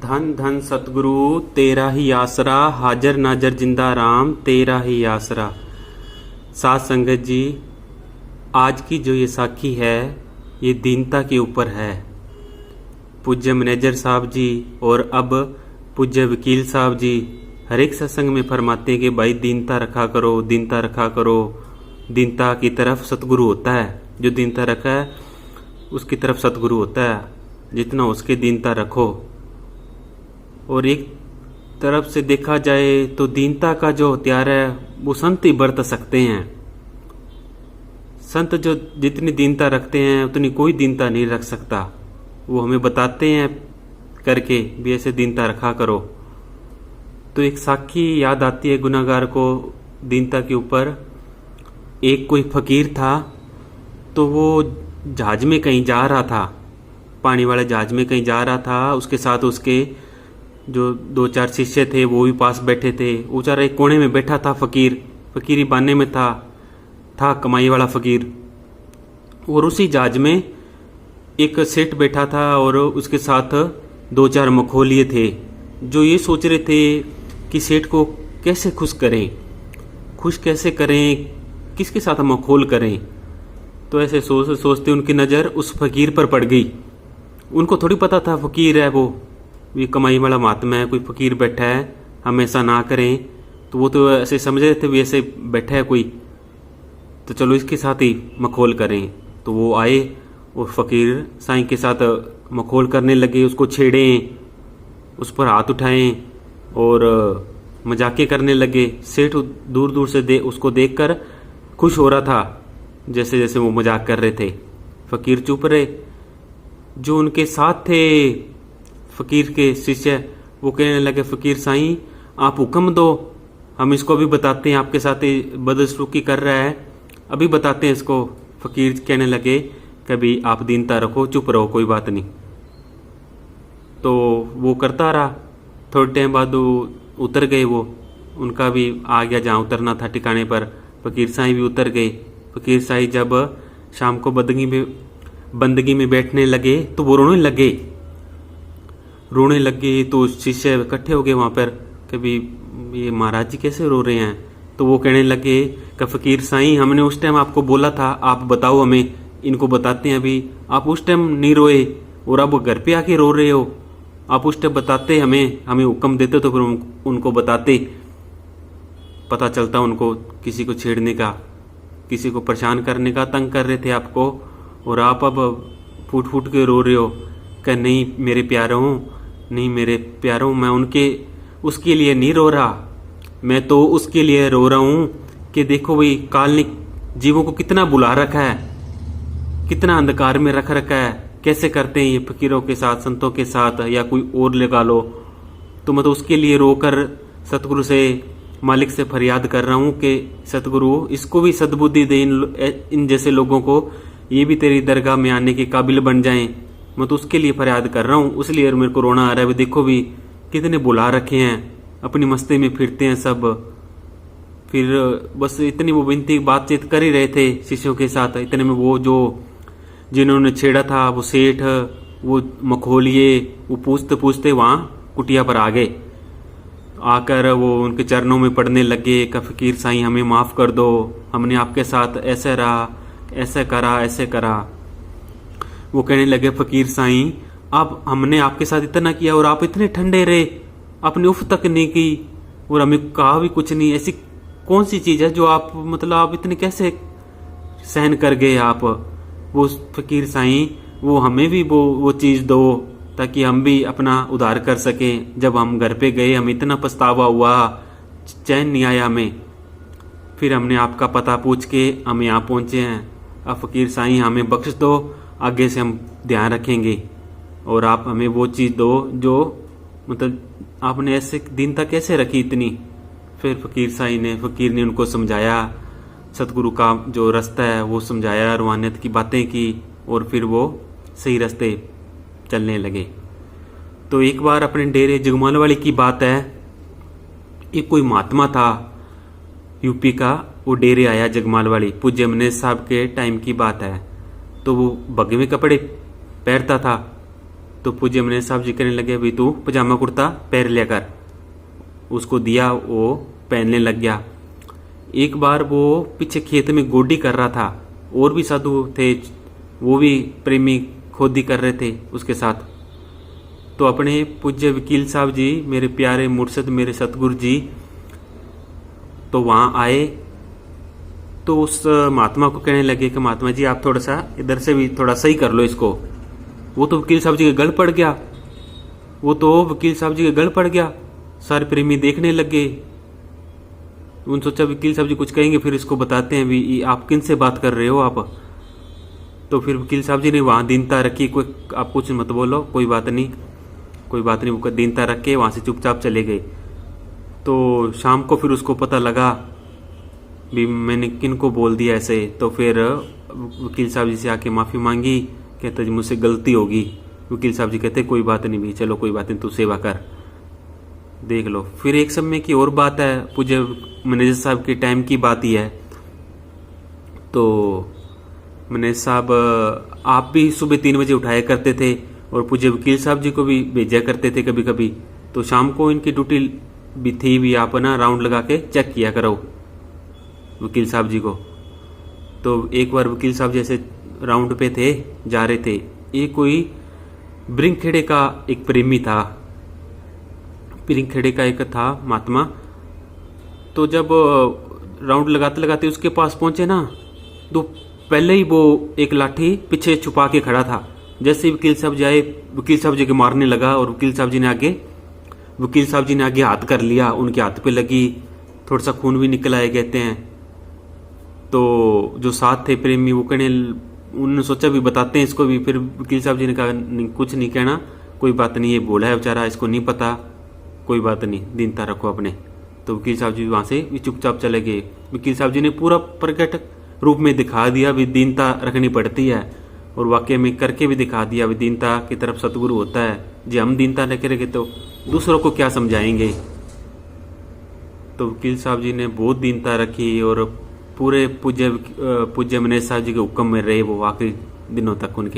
धन धन सतगुरु तेरा ही आसरा, हाजर नाजर जिंदा राम तेरा ही आसरा। साथ संगत जी, आज की जो ये साखी है ये दीनता के ऊपर है। पूज्य मैनेजर साहब जी और अब पूज्य वकील साहब जी हर एक सत्संग में फरमाते हैं कि भाई दीनता रखा करो, दीनता रखा करो। दीनता की तरफ सतगुरु होता है, जो दीनता रखा है उसकी तरफ सतगुरु होता है। जितना उसके दीनता रखो। और एक तरफ से देखा जाए तो दीनता का जो हथियार है वो संत ही बरत सकते हैं। संत जो जितनी दीनता रखते हैं उतनी कोई दीनता नहीं रख सकता। वो हमें बताते हैं करके भी ऐसे दीनता रखा करो। तो एक साखी याद आती है गुनाहगार को दीनता के ऊपर। एक कोई फकीर था, तो वो जहाज में कहीं जा रहा था, पानी वाले जहाज में कहीं जा रहा था। उसके साथ उसके जो 2-4 शिष्य थे वो भी पास बैठे थे। वो बेचारा एक कोने में बैठा था, फकीरी बाने में था कमाई वाला फकीर। और उसी जहाज में एक सेठ बैठा था और उसके साथ 2-4 मखौलिए थे, जो ये सोच रहे थे कि सेठ को कैसे खुश कैसे करें, किसके साथ मखौल करें। तो ऐसे सोचते उनकी नज़र उस फकीर पर पड़ गई। उनको थोड़ी पता था फकीर है वो ये कमाई वाला महात्मा है, कोई फकीर बैठा है, हम ऐसा ना करें। तो वो तो ऐसे समझ रहे थे भी ऐसे बैठा है कोई, तो चलो इसके साथ ही मखौल करें। तो वो आए और फकीर साईं के साथ मखौल करने लगे, उसको छेड़ें, उस पर हाथ उठाएं और मजाके करने लगे। सेठ दूर दूर से उसको देखकर खुश हो रहा था जैसे जैसे वो मजाक कर रहे थे। फकीर चुप रहे। जो उनके साथ थे फकीर के शिष्य, वो कहने लगे फकीर साईं आप हुक्म दो, हम इसको अभी बताते हैं, आपके साथ बदसलूकी कर रहा है, अभी बताते हैं इसको। फकीर कहने लगे कभी आप दीनता रखो, चुप रहो, कोई बात नहीं। तो वो करता रहा। थोड़े टाइम बाद वो उतर गए, वो उनका भी आ गया जहाँ उतरना था ठिकाने पर। फकीर साईं भी उतर गए। फकीर साईं जब शाम को बंदगी में बैठने लगे तो वो रोने लगे। तो शिष्य इकट्ठे हो गए वहाँ पर, कभी ये महाराज जी कैसे रो रहे हैं। तो वो कहने लगे कि फकीर साईं हमने उस टाइम आपको बोला था, आप बताओ हमें, इनको बताते हैं अभी। आप उस टाइम नहीं रोए और अब घर पे आके रो रहे हो। आप उस टाइम बताते हमें हुक्म देते तो फिर उनको बताते, पता चलता उनको किसी को छेड़ने का, किसी को परेशान करने का, तंग कर रहे थे आपको। और आप अब फूट के रो रहे हो कि नहीं मेरे प्यारों, मैं उसके लिए नहीं रो रहा, मैं तो उसके लिए रो रहा हूँ कि देखो भाई काल ने जीवों को कितना बुला रखा है, कितना अंधकार में रख रखा है, कैसे करते हैं ये फकीरों के साथ, संतों के साथ, या कोई और लगा लो। तो मैं तो उसके लिए रोकर सतगुरु से, मालिक से फरियाद कर रहा हूँ कि सतगुरु इसको भी सद्बुद्धि दे, इन जैसे लोगों को, ये भी तेरी दरगाह में आने के काबिल बन जाएं। मैं तो उसके लिए फरियाद कर रहा हूँ, उसलिए मेरे को रोना आ रहा है। देखो भी कितने बुला रखे हैं, अपनी मस्ती में फिरते हैं सब। फिर बस इतनी वो विनती बातचीत कर ही रहे थे शिष्यों के साथ। इतने में वो जो जिन्होंने छेड़ा था, वो सेठ, वो मखौलिए, वो पूछते वहाँ कुटिया पर आ गए। आकर वो उनके चरणों में पड़ने लगे कि फकीर साईं हमें माफ़ कर दो, हमने आपके साथ ऐसे रहा, ऐसे करा। वो कहने लगे फकीर साईं आप, हमने आपके साथ इतना किया और आप इतने ठंडे रहे, आपने उफ तक नहीं की और हमें कहा भी कुछ नहीं। ऐसी कौन सी चीज़ है जो आप, मतलब आप इतने कैसे सहन कर गए आप। वो फकीर साईं वो हमें भी वो चीज़ दो ताकि हम भी अपना उद्धार कर सकें। जब हम घर पे गए हमें इतना पछतावा हुआ, चैन नहीं आया हमें, फिर हमने आपका पता पूछ के हम यहाँ पहुँचे हैं। अब फकीर साईं हमें बख्श दो, आगे से हम ध्यान रखेंगे और आप हमें वो चीज़ दो जो, मतलब आपने ऐसे दीनता कैसे रखी इतनी। फिर फकीर ने उनको समझाया, सतगुरु का जो रास्ता है वो समझाया, रूहानियत की बातें की और फिर वो सही रास्ते चलने लगे। तो एक बार अपने डेरे जगमालवाड़ी की बात है, एक कोई महात्मा था यूपी का, वो डेरे आया जगमालवाड़ी, पूज्य मैनेजर साहब के टाइम की बात है। तो वो भगवे कपड़े पहनता था, तो पूज्य मनीष साहब जी कहने लगे भाई तू पजामा कुर्ता पहन लिया कर। उसको दिया, वो पहनने लग गया। एक बार वो पीछे खेत में गोडी कर रहा था, और भी साधु थे, वो भी प्रेमी खोदी कर रहे थे उसके साथ। तो अपने पूज्य वकील साहब जी, मेरे प्यारे मुर्शद, मेरे सतगुरु जी, तो वहाँ आए। तो उस महात्मा को कहने लगे कि महात्मा जी आप थोड़ा सा इधर से भी थोड़ा सही कर लो इसको। वो तो वकील साहब जी के गल पड़ गया, सारे प्रेमी देखने लगे। उन सोचा वकील साहब जी कुछ कहेंगे, फिर इसको बताते हैं भी आप किन से बात कर रहे हो आप। तो फिर वकील साहब जी ने वहाँ दीनता रखी, कोई आप कुछ मत बोलो, कोई बात नहीं। वो दीनता रख के वहाँ से चुपचाप चले गए। तो शाम को फिर उसको पता लगा भी मैंने किन को बोल दिया ऐसे। तो फिर वकील साहब जी से आके माफ़ी मांगी, कहते जी मुझसे गलती होगी। वकील साहब जी कहते कोई बात नहीं भी, चलो कोई बात नहीं, तू सेवा कर, देख लो। फिर एक समय की और बात है, पूज्य मैनेजर साहब के टाइम की बात ही है। तो मैनेजर साहब आप भी सुबह 3 बजे उठाया करते थे, और पूज्य वकील साहब जी को भी भेजा करते थे कभी कभी। तो शाम को इनकी ड्यूटी भी थी भी, आप ना राउंड लगा के चेक किया करो वकील साहब जी को। तो एक बार वकील साहब जैसे राउंड पे थे, जा रहे थे, एक कोई ब्रिंगखेड़े का एक प्रेमी था, ब्रिंगखेड़े का एक था महात्मा। तो जब राउंड लगाते लगाते उसके पास पहुंचे ना, तो पहले ही वो एक लाठी पीछे छुपा के खड़ा था। जैसे वकील साहब जी आए, वकील साहब जी के मारने लगा, और वकील साहब जी ने आगे हाथ कर लिया, उनके हाथ पे लगी, थोड़ा सा खून भी निकल आए कहते हैं। तो जो साथ थे प्रेमी, वो कहने, उन्होंने सोचा भी बताते हैं इसको भी। फिर वकील साहब जी ने कहा कुछ नहीं कहना, कोई बात नहीं, ये बोला है बेचारा, इसको नहीं पता, कोई बात नहीं, दीनता रखो अपने। तो वकील साहब जी वहाँ से भी चुपचाप चले गए। वकील साहब जी ने पूरा प्रकट रूप में दिखा दिया भी दीनता रखनी पड़ती है, और वाकई में करके भी दिखा दिया भी दीनता की तरफ सतगुरु होता है जी। हम दीनता न करेंगे तो दूसरों को क्या समझाएंगे। तो वकील साहब जी ने बहुत दीनता रखी, और पूरे पूज्य मनीष साहब जी के हुक्म में रहे वो आखिरी दिनों तक उनके।